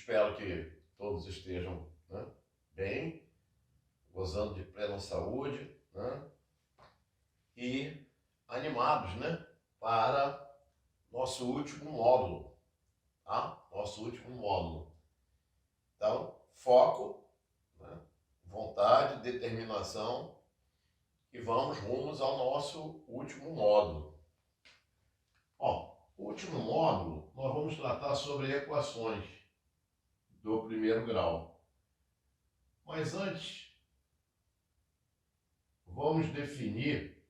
Espero que todos estejam, né, bem, gozando de plena saúde, né, e animados, né, para nosso último módulo, tá? Nosso último módulo. Então, foco, né, vontade, determinação e vamos rumos ao nosso último módulo. Ó, o último módulo nós vamos tratar sobre equações do primeiro grau. Mas antes, vamos definir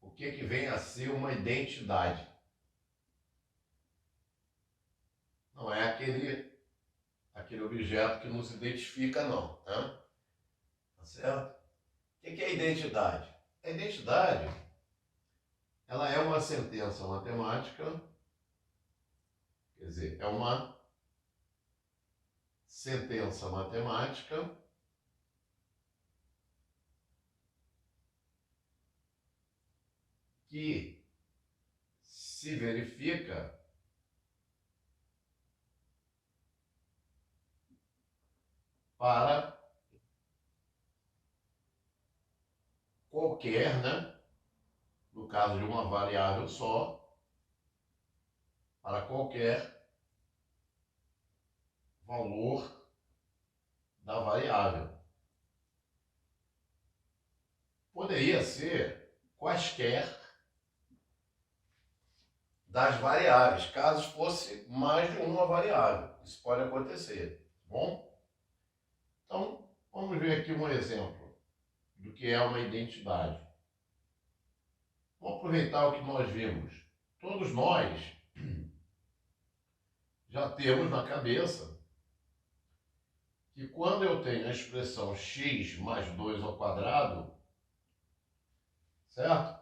o que vem a ser uma identidade. Não é aquele objeto que nos identifica, não, né? Tá certo? O que é identidade? A identidade, ela é uma sentença matemática, quer dizer, é uma sentença matemática que se verifica para qualquer, né? No caso de uma variável só, para qualquer valor da variável. Poderia ser quaisquer das variáveis, caso fosse mais de uma variável. Isso pode acontecer, tá bom? Então, vamos ver aqui um exemplo do que é uma identidade. Vamos aproveitar o que nós vimos. Todos nós já temos na cabeça que quando eu tenho a expressão x mais 2 ao quadrado, certo?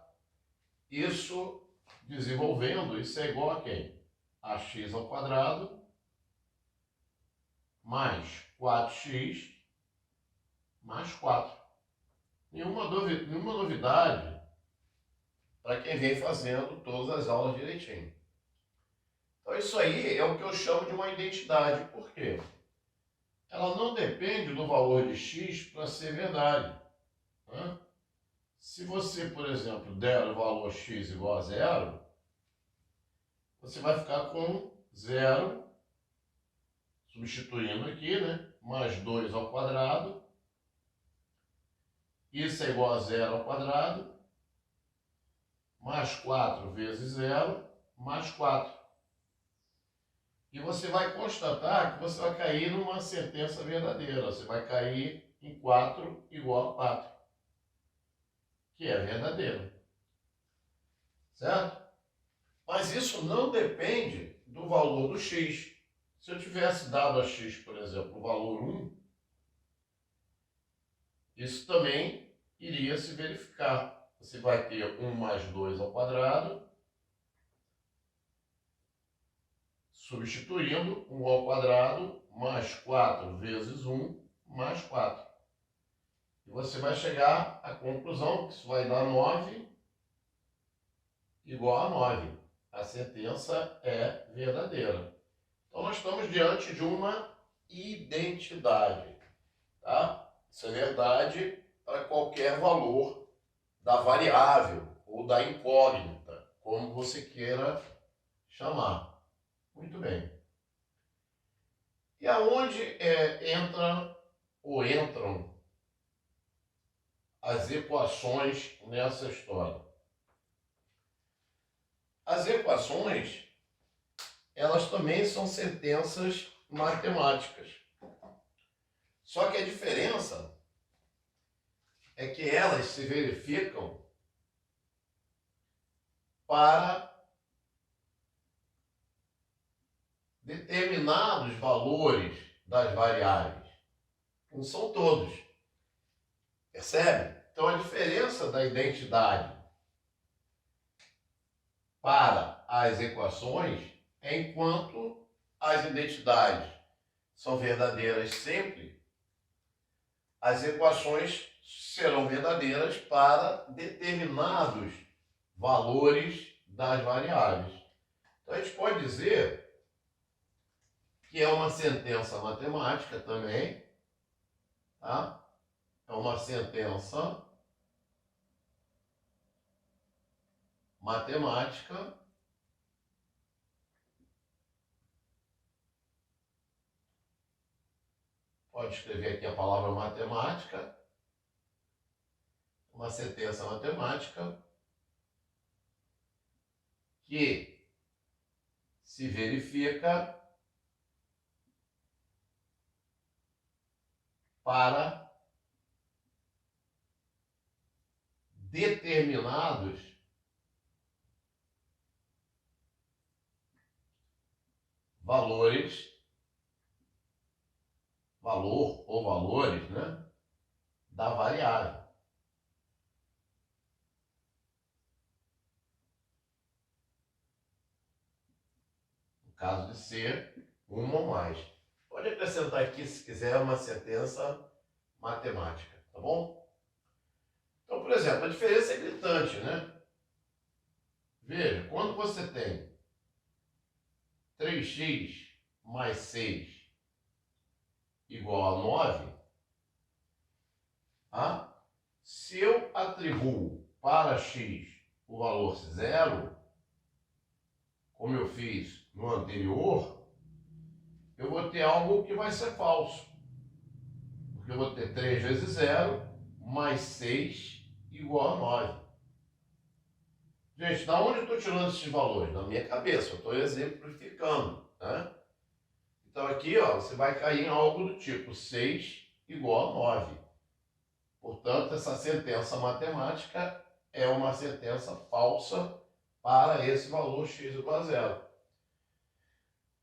Isso, desenvolvendo, isso é igual a quem? A x ao quadrado mais 4x mais 4. Nenhuma novidade para quem vem fazendo todas as aulas direitinho. Então isso aí é o que eu chamo de uma identidade. Por quê? Ela não depende do valor de x para ser verdade, né? Se você, por exemplo, der o valor x igual a zero, você vai ficar com zero, substituindo aqui, né? Mais 2 ao quadrado. Isso é igual a zero ao quadrado. Mais 4 vezes zero, mais 4. E você vai constatar que você vai cair numa sentença verdadeira. Você vai cair em 4 igual a 4, que é verdadeiro. Certo? Mas isso não depende do valor do x. Se eu tivesse dado a x, por exemplo, o valor 1, isso também iria se verificar. Você vai ter 1 mais 2 ao quadrado, substituindo 1 ao quadrado mais 4 vezes 1 mais 4. E você vai chegar à conclusão que isso vai dar 9 igual a 9. A sentença é verdadeira. Então nós estamos diante de uma identidade, tá? Isso é verdade para qualquer valor da variável ou da incógnita, como você queira chamar. Muito bem. E aonde entram as equações nessa história? As equações, elas também são sentenças matemáticas. Só que a diferença é que elas se verificam para determinados valores das variáveis. Não são todos. Percebe? Então a diferença da identidade para as equações é enquanto as identidades são verdadeiras sempre, as equações serão verdadeiras para determinados valores das variáveis. Então a gente pode dizer que é uma sentença matemática também, tá? É uma sentença matemática pode escrever aqui a palavra matemática, uma sentença matemática que se verifica para determinados valores, valor ou valores, né, da variável. No caso de ser uma ou mais. Pode acrescentar aqui, se quiser, uma sentença matemática, tá bom? Então, por exemplo, a diferença é gritante, né? Veja, quando você tem 3x mais 6 igual a 9, tá? Se eu atribuo para x o valor 0, como eu fiz no anterior, eu vou ter algo que vai ser falso. Porque eu vou ter 3 vezes 0 mais 6 igual a 9. Gente, da onde eu estou tirando esses valores? Da minha cabeça, eu estou exemplificando, né? Então aqui, ó, você vai cair em algo do tipo 6 igual a 9. Portanto, essa sentença matemática é uma sentença falsa para esse valor x igual a 0.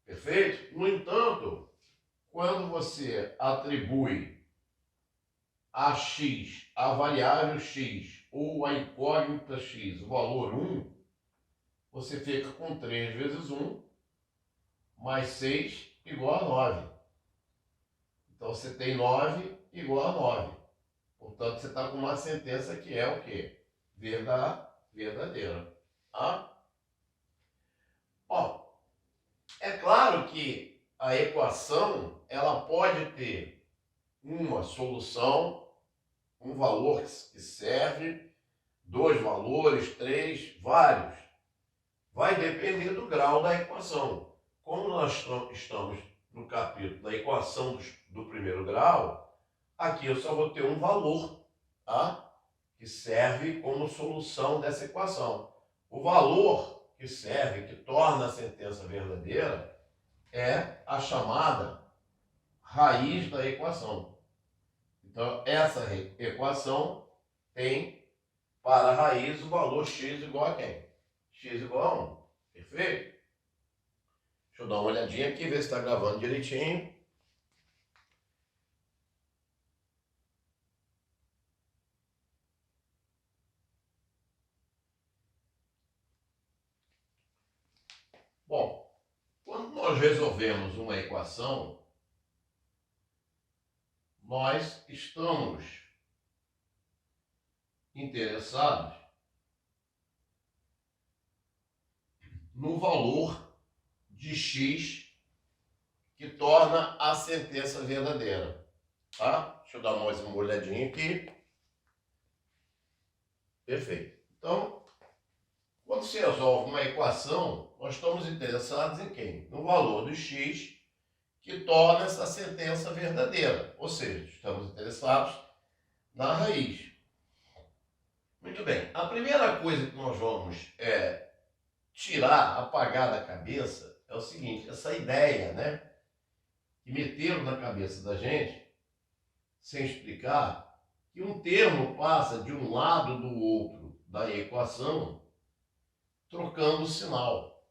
Perfeito? No entanto, quando você atribui a x, a variável x ou a incógnita x, o valor 1, você fica com 3 vezes 1 mais 6 igual a 9. Então você tem 9 igual a 9. Portanto, você está com uma sentença que é o quê? Verdadeira. Tá? Ó, é claro que a equação ela pode ter uma solução, um valor que serve, 2 valores, 3, vários. Vai depender do grau da equação. Como nós estamos no capítulo da equação do primeiro grau, aqui eu só vou ter um valor, tá? Que serve como solução dessa equação. O valor que serve, que torna a sentença verdadeira, é a chamada raiz da equação. Então, essa equação tem para a raiz o valor x igual a quem? X igual a 1. Perfeito? Deixa eu dar uma olhadinha aqui, ver se está gravando direitinho. Bom, quando nós resolvemos uma equação, nós estamos interessados no valor de x que torna a sentença verdadeira. Tá? Deixa eu dar mais uma olhadinha aqui. Perfeito. Então, quando se resolve uma equação, nós estamos interessados em quem? No valor do x que torna essa sentença verdadeira. Ou seja, estamos interessados na raiz. Muito bem. A primeira coisa que nós vamos tirar, apagar da cabeça, é o seguinte, essa ideia, né? Que meteram na cabeça da gente, sem explicar, que um termo passa de um lado do outro da equação, trocando o sinal.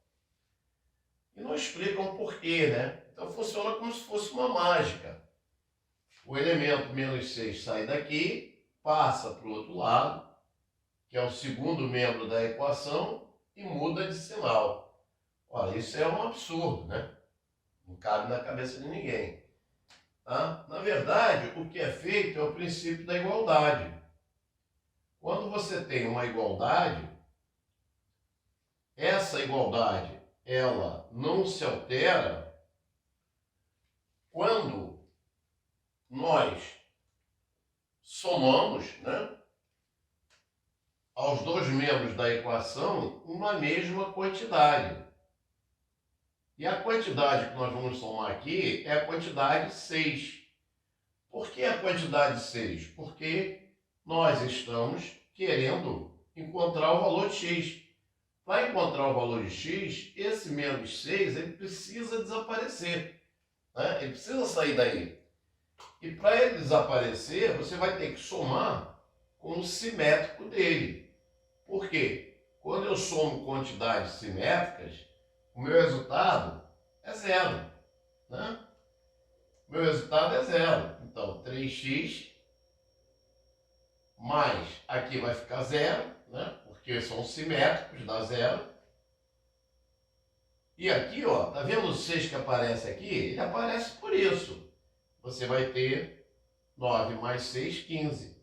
E não explicam por quê, né? Então funciona como se fosse uma mágica. O elemento menos 6 sai daqui, passa para o outro lado, que é o segundo membro da equação, e muda de sinal. Olha, isso é um absurdo, né? Não cabe na cabeça de ninguém. Tá? Na verdade, o que é feito é o princípio da igualdade. Quando você tem uma igualdade, essa igualdade ela não se altera quando nós somamos, né, aos dois membros da equação uma mesma quantidade. E a quantidade que nós vamos somar aqui é a quantidade 6. Por que a quantidade 6? Porque nós estamos querendo encontrar o valor de x. Para encontrar o valor de x, esse menos 6 ele precisa desaparecer, né? Ele precisa sair daí. E para ele desaparecer, você vai ter que somar com o simétrico dele. Por quê? Quando eu somo quantidades simétricas, o meu resultado é zero, né? Meu resultado é zero. Então, 3x mais aqui vai ficar zero, né? Porque são simétricos, dá zero. E aqui, ó, tá vendo o 6 que aparece aqui? Ele aparece por isso. Você vai ter 9 mais 6, 15.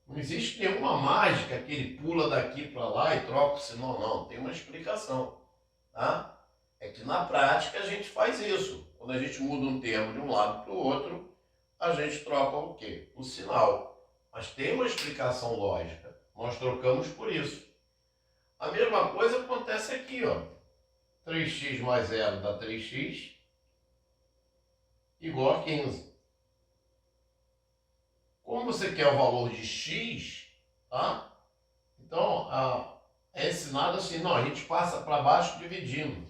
Não existe nenhuma mágica que ele pula daqui para lá e troca o sinal, não. Tem uma explicação, tá? É que na prática a gente faz isso. Quando a gente muda um termo de um lado para o outro, a gente troca o quê? O sinal. Mas tem uma explicação lógica. Nós trocamos por isso. A mesma coisa acontece aqui, ó. 3x mais 0 dá 3x igual a 15. Como você quer o valor de x, tá? Então, é ensinado assim, não, a gente passa para baixo dividindo.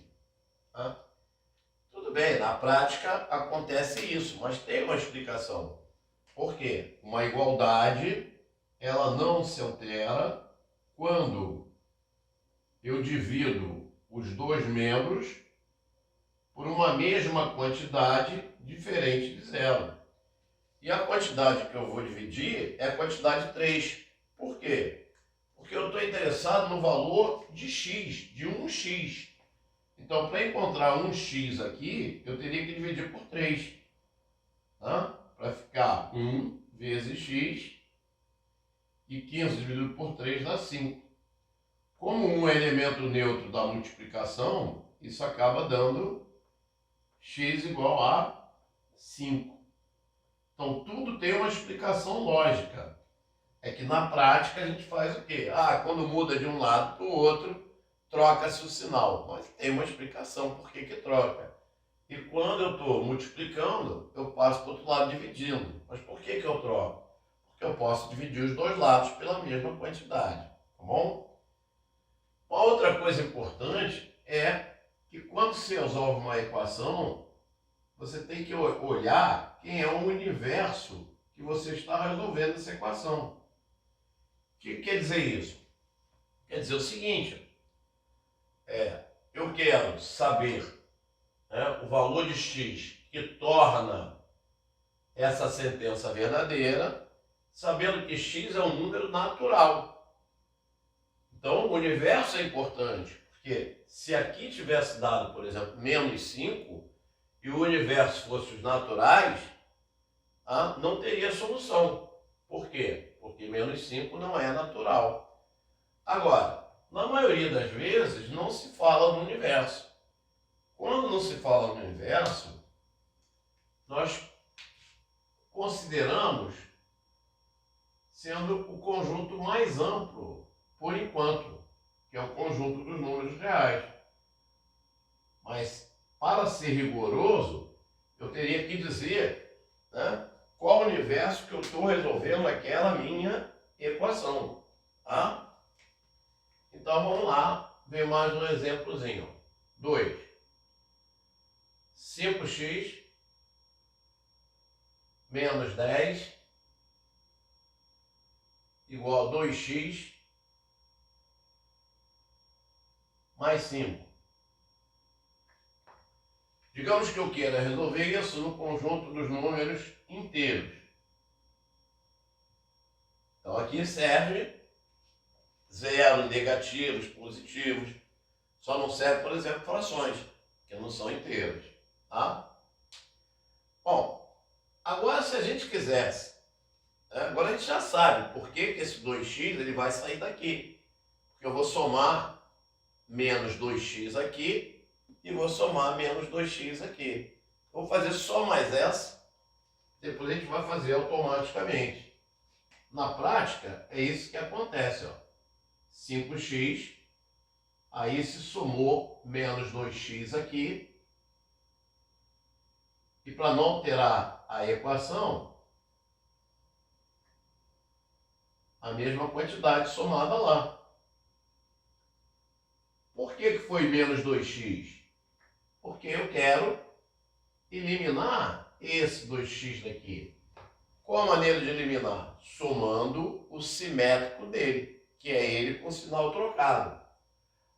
Tá? Tudo bem, na prática acontece isso, mas tem uma explicação. Por quê? Uma igualdade, ela não se altera quando eu divido os dois membros por uma mesma quantidade diferente de zero. E a quantidade que eu vou dividir é a quantidade 3. Por quê? Porque eu estou interessado no valor de x, de 1x. Então, para encontrar 1x aqui, eu teria que dividir por 3. Tá? Para ficar 1 vezes x, e 15 dividido por 3 dá 5. Como 1 é elemento neutro da multiplicação, isso acaba dando x igual a 5. Então, tudo tem uma explicação lógica. É que na prática a gente faz o quê? Quando muda de um lado para o outro, troca-se o sinal. Mas tem uma explicação por que troca. E quando eu estou multiplicando, eu passo para o outro lado dividindo. Mas por que eu troco? Porque eu posso dividir os dois lados pela mesma quantidade. Tá bom? Uma outra coisa importante é que quando você resolve uma equação, você tem que olhar quem é o universo que você está resolvendo essa equação. O que quer dizer isso? Quer dizer o seguinte, eu quero saber, né, o valor de x que torna essa sentença verdadeira, sabendo que x é um número natural. Então, o universo é importante, porque se aqui tivesse dado, por exemplo, menos 5, e o universo fosse os naturais, não teria solução. Por quê? Porque menos 5 não é natural. Agora, na maioria das vezes, não se fala no universo. Quando não se fala no universo, nós consideramos sendo o conjunto mais amplo, por enquanto, que é o conjunto dos números reais. Mas, para ser rigoroso, eu teria que dizer, né, qual universo que eu estou resolvendo aquela minha equação. Tá? Então, vamos lá ver mais um exemplozinho. 2. 5x menos 10 igual a 2x mais 5. Digamos que eu queira resolver isso no conjunto dos números inteiros. Então aqui serve zero, negativos, positivos. Só não serve, por exemplo, frações, que não são inteiros. Tá? Bom, agora se a gente quisesse, agora a gente já sabe por que esse 2x ele vai sair daqui. Porque eu vou somar menos 2x aqui e vou somar menos 2x aqui. Vou fazer só mais essa, depois a gente vai fazer automaticamente. Na prática, é isso que acontece, ó. 5x, aí se somou menos 2x aqui, e para não alterar a equação, a mesma quantidade somada lá. Por que foi menos 2x? Porque eu quero eliminar esse 2x daqui. Qual a maneira de eliminar? Somando o simétrico dele, que é ele com sinal trocado.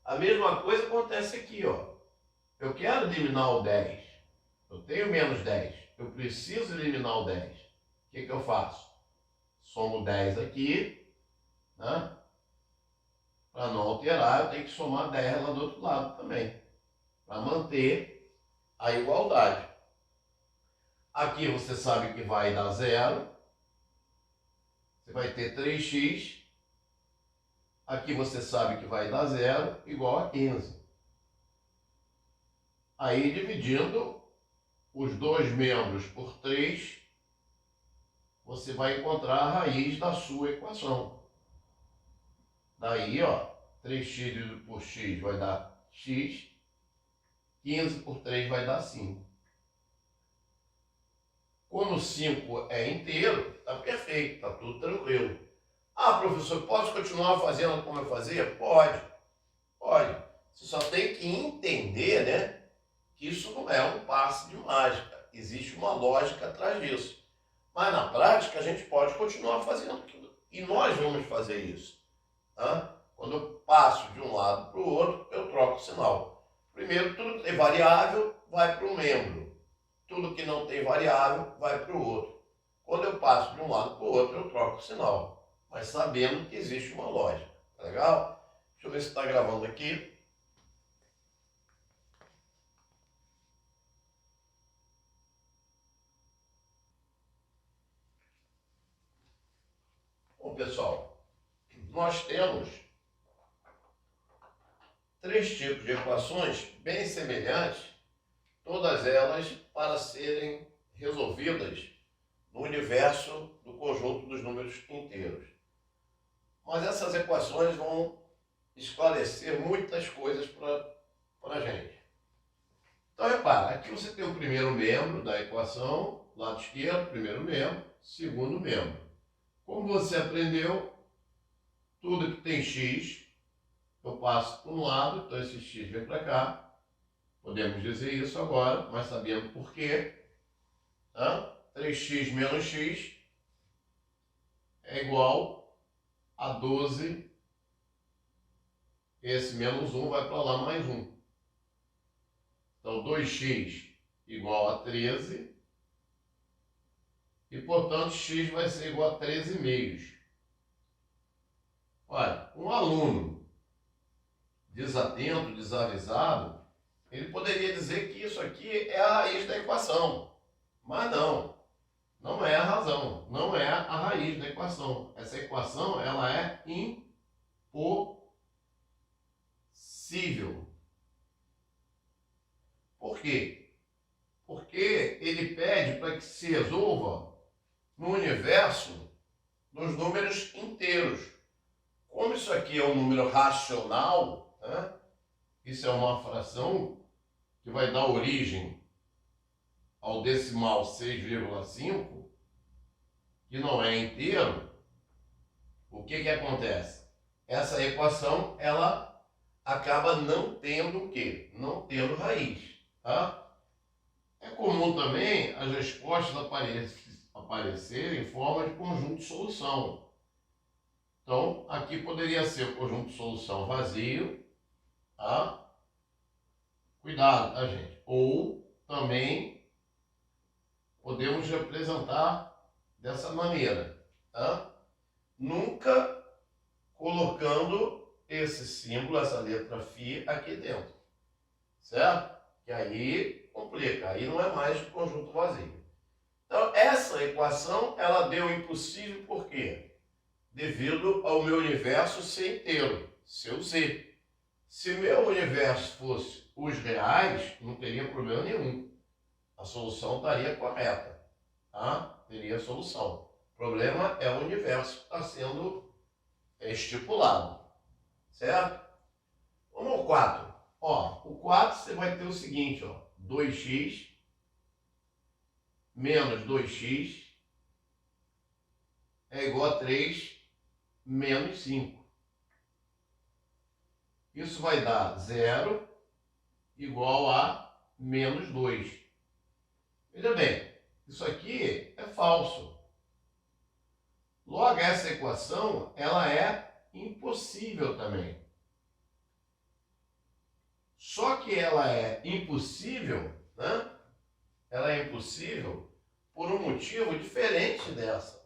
A mesma coisa acontece aqui, ó. Eu quero eliminar o 10. Eu tenho menos 10. Eu preciso eliminar o 10. O que eu faço? Somo 10 aqui, né? Para não alterar, eu tenho que somar 10 lá do outro lado também, para manter a igualdade. Aqui você sabe que vai dar 0. Você vai ter 3x. Aqui você sabe que vai dar 0, igual a 15. Aí, dividindo os dois membros por 3, você vai encontrar a raiz da sua equação. Daí, ó, 3x dividido por x vai dar x. 15 por 3 vai dar 5. Como 5 é inteiro, está perfeito, está tudo tranquilo. Ah, professor, posso continuar fazendo como eu fazia? Pode, pode. Você só tem que entender, né, que isso não é um passe de mágica. Existe uma lógica atrás disso. Mas na prática a gente pode continuar fazendo tudo. E nós vamos fazer isso. Tá? Quando eu passo de um lado para o outro, eu troco o sinal. Primeiro, tudo que tem variável vai para um membro. Tudo que não tem variável vai para o outro. Quando eu passo de um lado para o outro, eu troco o sinal. Mas sabendo que existe uma lógica. Tá legal? Deixa eu ver se está gravando aqui. Bom, pessoal, nós temos 3 tipos de equações bem semelhantes, todas elas para serem resolvidas no universo do conjunto dos números inteiros. Mas essas equações vão esclarecer muitas coisas para a gente. Então, repara, aqui você tem o primeiro membro da equação, lado esquerdo, primeiro membro, segundo membro. Como você aprendeu, tudo que tem x, eu passo para um lado, então esse x vem para cá. Podemos dizer isso agora, mas sabendo por quê. 3x menos x é igual a 12. Esse menos 1 vai para lá mais 1. Então, 2x igual a 13. E, portanto, x vai ser igual a 13 meios. Olha, um aluno desatento, desavisado, ele poderia dizer que isso aqui é a raiz da equação. Mas não. Não é a razão. Não é a raiz da equação. Essa equação, ela é impossível. Por quê? Porque ele pede para que se resolva no universo dos números inteiros. Como isso aqui é um número racional, né? Isso é uma fração que vai dar origem ao decimal 6,5, que não é inteiro. O que acontece? Essa equação, ela acaba não tendo o quê? Não tendo raiz. Tá? É comum também as respostas aparecerem em forma de conjunto de solução. Então, aqui poderia ser o conjunto de solução vazio. Tá? Cuidado, tá, gente? Ou também podemos representar dessa maneira. Tá? Nunca colocando esse símbolo, essa letra φ aqui dentro. Certo? Que aí complica, aí não é mais o conjunto vazio. Então, essa equação, ela deu impossível por quê? Devido ao meu universo ser inteiro, seu Z. Se meu universo fosse os reais, não teria problema nenhum. a solução estaria correta, tá? Teria solução. O problema é o universo que está sendo estipulado, certo? Vamos ao 4. Ó, o 4 você vai ter o seguinte, ó, 2x menos 2x é igual a 3 menos 5. Isso vai dar 0 igual a menos 2. Veja bem, isso aqui é falso. Logo, essa equação ela é impossível também. Só que ela é impossível, né? Ela é impossível por um motivo diferente dessa.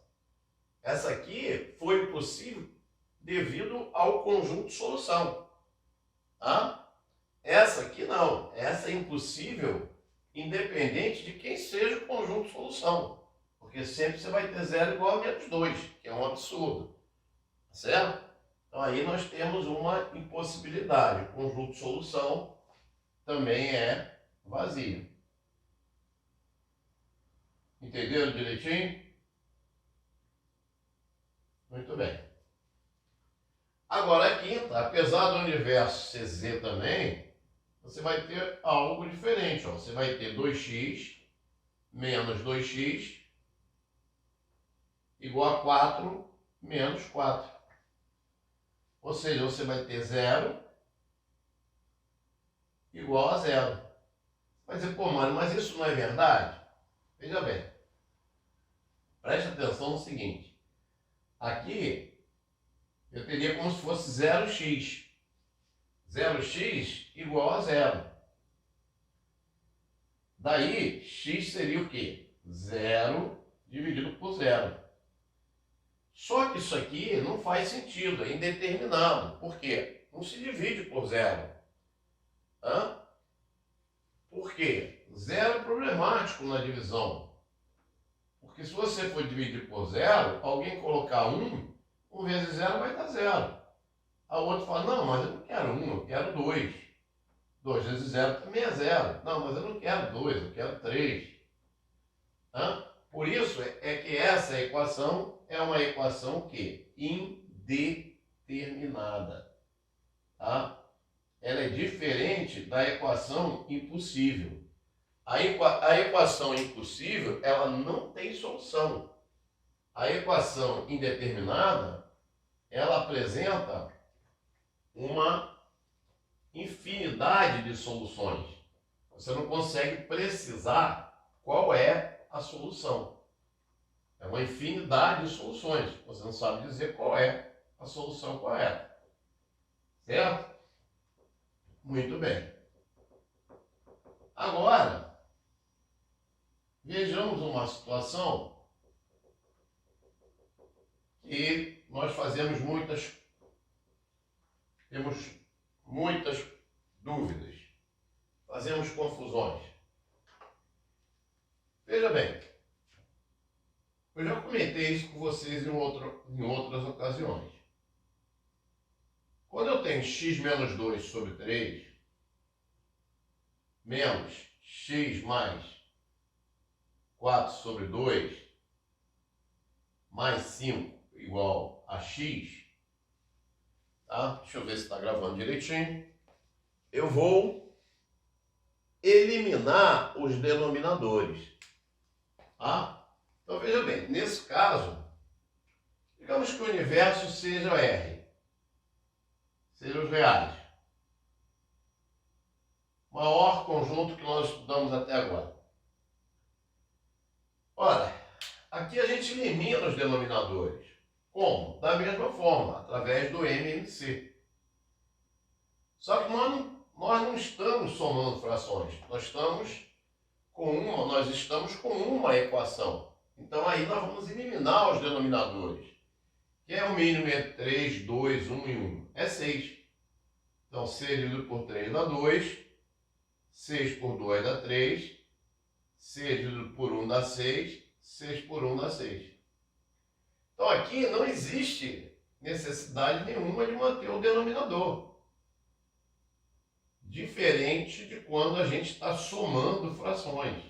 Essa aqui foi impossível devido ao conjunto de solução. Tá? Essa aqui não. Essa é impossível independente de quem seja o conjunto de solução. Porque sempre você vai ter 0 igual a menos 2, que é um absurdo. Certo? Então aí nós temos uma impossibilidade. O conjunto de solução também é vazio. Entenderam direitinho? Muito bem. Agora a quinta, apesar do universo ser Z também, você vai ter algo diferente. Ó. Você vai ter 2x menos 2x igual a 4 menos 4. Ou seja, você vai ter 0 igual a 0. Vai dizer, pô, mano, mas isso não é verdade? Veja bem. Preste atenção no seguinte. Aqui, eu teria como se fosse 0x. 0x igual a 0. Daí, x seria o quê? 0 dividido por 0. Só que isso aqui não faz sentido, é indeterminado. Por quê? Não se divide por 0. Hã? Por quê? 0 é problemático na divisão. Porque se você for dividir por 0, alguém colocar 1, 1 vezes 0 vai dar 0. A outra fala, não, mas eu não quero 1, eu quero 2. 2 vezes 0 também é 0. Não, mas eu não quero 2, eu quero 3. Hã? Por isso é que essa equação é uma equação que indeterminada. Tá? Ela é diferente da equação impossível. A equação impossível, ela não tem solução. A equação indeterminada, ela apresenta uma infinidade de soluções. Você não consegue precisar qual é a solução. É uma infinidade de soluções. Você não sabe dizer qual é a solução correta. Certo? Muito bem. Agora, vejamos uma situação que nós temos muitas dúvidas, fazemos confusões. Veja bem, eu já comentei isso com vocês em outras ocasiões. Quando eu tenho x menos 2 sobre 3, menos x mais 4 sobre 2, mais 5 igual a x, tá? Deixa eu ver se está gravando direitinho. Eu vou eliminar os denominadores. Tá? Então veja bem, nesse caso, digamos que o universo seja R, seja os reais. Maior conjunto que nós estudamos até agora. Ora, aqui a gente elimina os denominadores. Como? Da mesma forma, através do MMC. Só que nós não estamos somando frações. Nós estamos com uma equação. Então aí nós vamos eliminar os denominadores. Que é o mínimo entre 3, 2, 1 e 1. É 6. Então 6 dividido por 3 dá 2. 6 por 2 dá 3. 6 dividido por 1 dá 6. 6 por 1 dá 6. Então aqui não existe necessidade nenhuma de manter o denominador. Diferente de quando a gente está somando frações.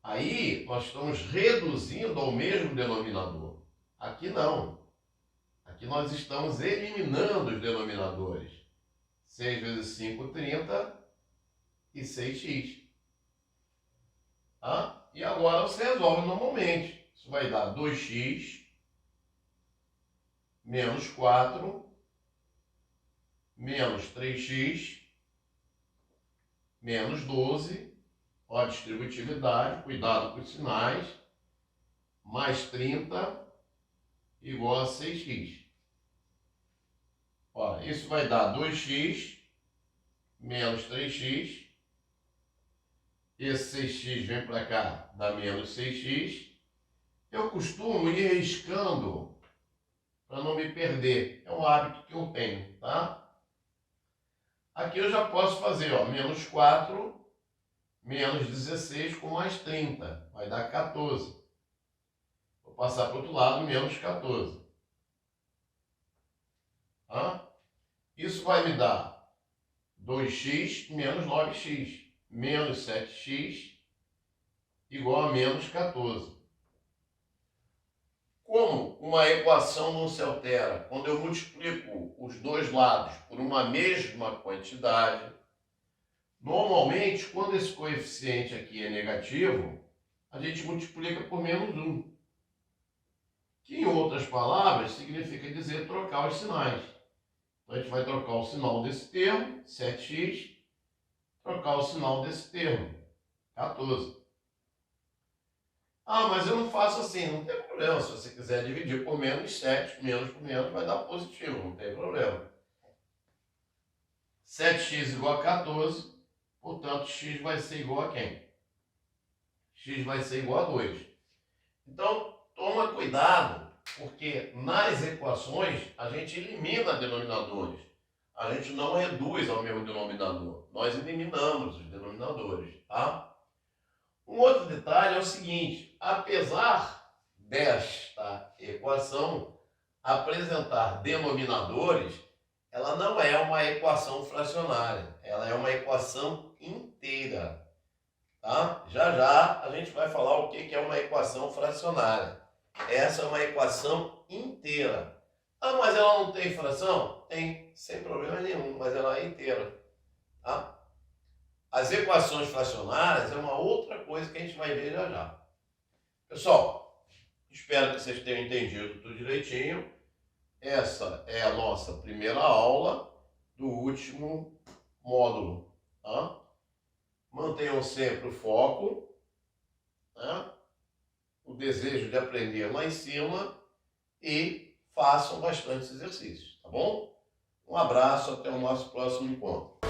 Aí nós estamos reduzindo ao mesmo denominador. Aqui não. Aqui nós estamos eliminando os denominadores. 6 vezes 5, 30 e 6x. Tá? E agora você resolve normalmente. Isso vai dar 2x menos 4 menos 3x menos 12. Ó, a distributividade, cuidado com os sinais. Mais 30 igual a 6x. Ó, isso vai dar 2x menos 3x. Esse 6x vem para cá, dá menos 6x. Eu costumo ir riscando para não me perder. É um hábito que eu tenho, tá? Aqui eu já posso fazer, ó, menos 4 menos 16 com mais 30. Vai dar 14. Vou passar para o outro lado, menos 14. Tá? Isso vai me dar 2x menos 9x. Menos 7x igual a menos 14. Como uma equação não se altera quando eu multiplico os dois lados por uma mesma quantidade, normalmente, quando esse coeficiente aqui é negativo, a gente multiplica por menos 1. Que, em outras palavras, significa dizer trocar os sinais. Então, a gente vai trocar o sinal desse termo, 7x, trocar o sinal desse termo, 14. Ah, mas eu não faço assim, não tem problema. Se você quiser dividir por menos 7, menos por menos, vai dar positivo, não tem problema. 7x igual a 14, portanto, x vai ser igual a quem? X vai ser igual a 2. Então, toma cuidado, porque nas equações a gente elimina denominadores. A gente não reduz ao mesmo denominador. Nós eliminamos os denominadores, tá? Um outro detalhe é o seguinte: apesar desta equação apresentar denominadores, ela não é uma equação fracionária, ela é uma equação inteira. Tá? Já já a gente vai falar o que é uma equação fracionária. Essa é uma equação inteira. Ah, mas ela não tem fração? Tem, sem problema nenhum, mas ela é inteira. Tá? As equações fracionárias é uma outra coisa que a gente vai ver já já. Pessoal, espero que vocês tenham entendido tudo direitinho. Essa é a nossa primeira aula do último módulo. Tá? Mantenham sempre o foco, né? O desejo de aprender lá em cima e façam bastante exercícios, tá bom? Um abraço, até o nosso próximo encontro.